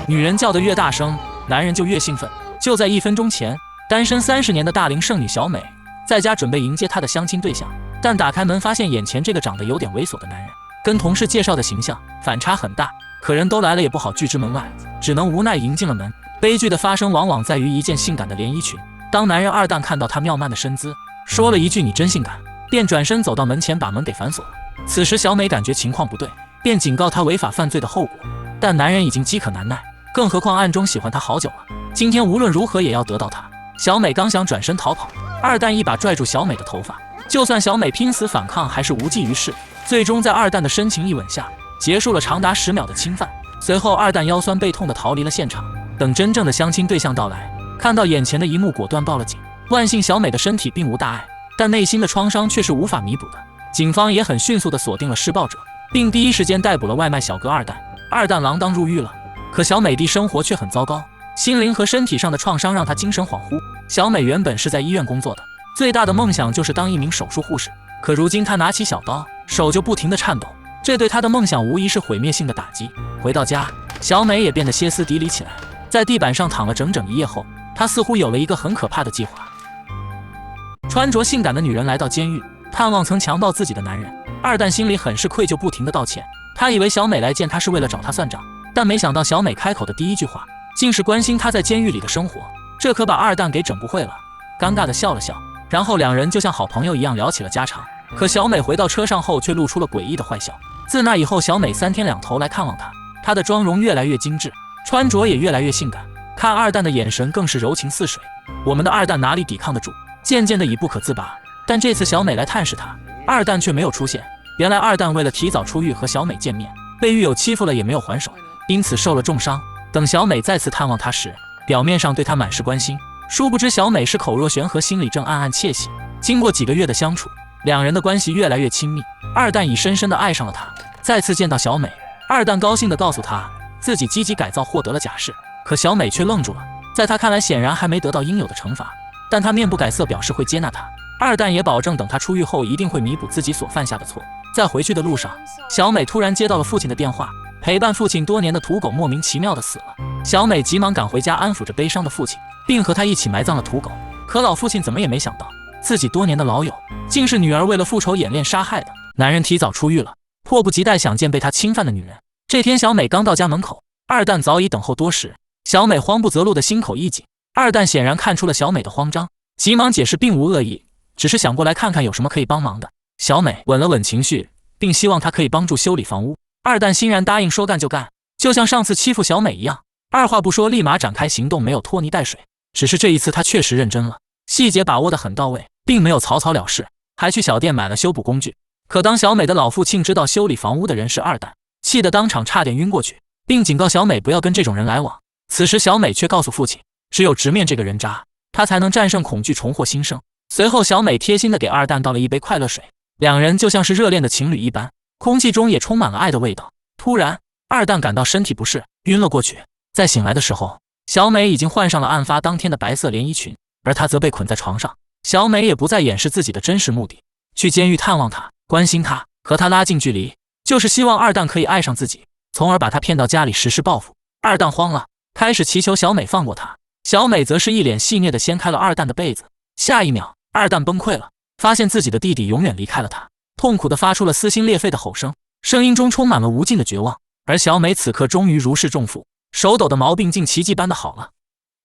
女人叫得越大声，男人就越兴奋。就在1分钟前，单身30年的大龄剩女小美在家准备迎接她的相亲对象，但打开门发现眼前这个长得有点猥琐的男人，跟同事介绍的形象反差很大。可人都来了也不好拒之门外，只能无奈迎进了门。悲剧的发生往往在于一件性感的连衣裙。当男人二蛋看到她妙曼的身姿，说了一句你真性感，便转身走到门前把门给反锁了。此时小美感觉情况不对，便警告他违法犯罪的后果，但男人已经饥渴难耐，更何况暗中喜欢她好久了，今天无论如何也要得到她。小美刚想转身逃跑，二蛋一把拽住小美的头发，就算小美拼死反抗还是无济于事，最终在二蛋的深情一吻下结束了长达10秒的侵犯。随后二蛋腰酸背痛地逃离了现场。等真正的相亲对象到来，看到眼前的一幕果断报了警。万幸小美的身体并无大碍，但内心的创伤却是无法弥补的。警方也很迅速地锁定了施暴者，并第一时间逮捕了外卖小哥二蛋。二蛋锒铛入狱了，可小美的生活却很糟糕，心灵和身体上的创伤让她精神恍惚。小美原本是在医院工作的，最大的梦想就是当一名手术护士，可如今她拿起小刀，手就不停地颤抖，这对她的梦想无疑是毁灭性的打击。回到家，小美也变得歇斯底里起来，在地板上躺了整整1夜后，她似乎有了一个很可怕的计划。穿着性感的女人来到监狱，探望曾强暴自己的男人。二蛋心里很是愧疚，不停地道歉。他以为小美来见他是为了找他算账，但没想到小美开口的第一句话竟是关心他在监狱里的生活，这可把二蛋给整不会了。尴尬地笑了笑，然后两人就像好朋友一样聊起了家常。可小美回到车上后却露出了诡异的坏笑。自那以后，小美3天2头来看望他，她的妆容越来越精致，穿着也越来越性感，看二蛋的眼神更是柔情似水。我们的二蛋哪里抵抗得住，渐渐的已不可自拔。但这次小美来探视他，二蛋却没有出现。原来二蛋为了提早出狱和小美见面，被狱友欺负了也没有还手，因此受了重伤。等小美再次探望他时，表面上对他满是关心，殊不知小美是口若悬河，心里正暗暗窃喜。经过几个月的相处，两人的关系越来越亲密，二蛋已深深地爱上了她。再次见到小美，二蛋高兴地告诉她自己积极改造获得了假释，可小美却愣住了。在她看来，显然还没得到应有的惩罚，但她面不改色表示会接纳她。二蛋也保证等她出狱后一定会弥补自己所犯下的错。在回去的路上，小美突然接到了父亲的电话，陪伴父亲多年的土狗莫名其妙的死了。小美急忙赶回家安抚着悲伤的父亲，并和他一起埋葬了土狗。可老父亲怎么也没想到，自己多年的老友竟是女儿为了复仇演练杀害的。男人提早出狱了，迫不及待想见被他侵犯的女人。这天小美刚到家门口，二蛋早已等候多时。小美慌不择路的心口一紧，二蛋显然看出了小美的慌张，急忙解释并无恶意，只是想过来看看有什么可以帮忙的。小美稳了稳情绪，并希望他可以帮助修理房屋。二蛋欣然答应，说干就干，就像上次欺负小美一样，二话不说立马展开行动，没有拖泥带水。只是这一次他确实认真了，细节把握得很到位，并没有草草了事，还去小店买了修补工具。可当小美的老父亲知道修理房屋的人是二蛋，气得当场差点晕过去，并警告小美不要跟这种人来往。此时小美却告诉父亲，只有直面这个人渣，她才能战胜恐惧，重获新生。随后小美贴心地给二蛋倒了一杯快乐水，两人就像是热恋的情侣一般，空气中也充满了爱的味道。突然二蛋感到身体不适，晕了过去。在醒来的时候，小美已经换上了案发当天的白色连衣裙，而她则被捆在床上。小美也不再掩饰自己的真实目的，去监狱探望他，关心他，和他拉近距离，就是希望二蛋可以爱上自己，从而把他骗到家里实施报复。二蛋慌了，开始祈求小美放过他。小美则是一脸戏谑地掀开了二蛋的被子。下一秒，二蛋崩溃了，发现自己的弟弟永远离开了他，痛苦地发出了撕心裂肺的吼声，声音中充满了无尽的绝望。而小美此刻终于如释重负，手抖的毛病竟奇迹般的好了。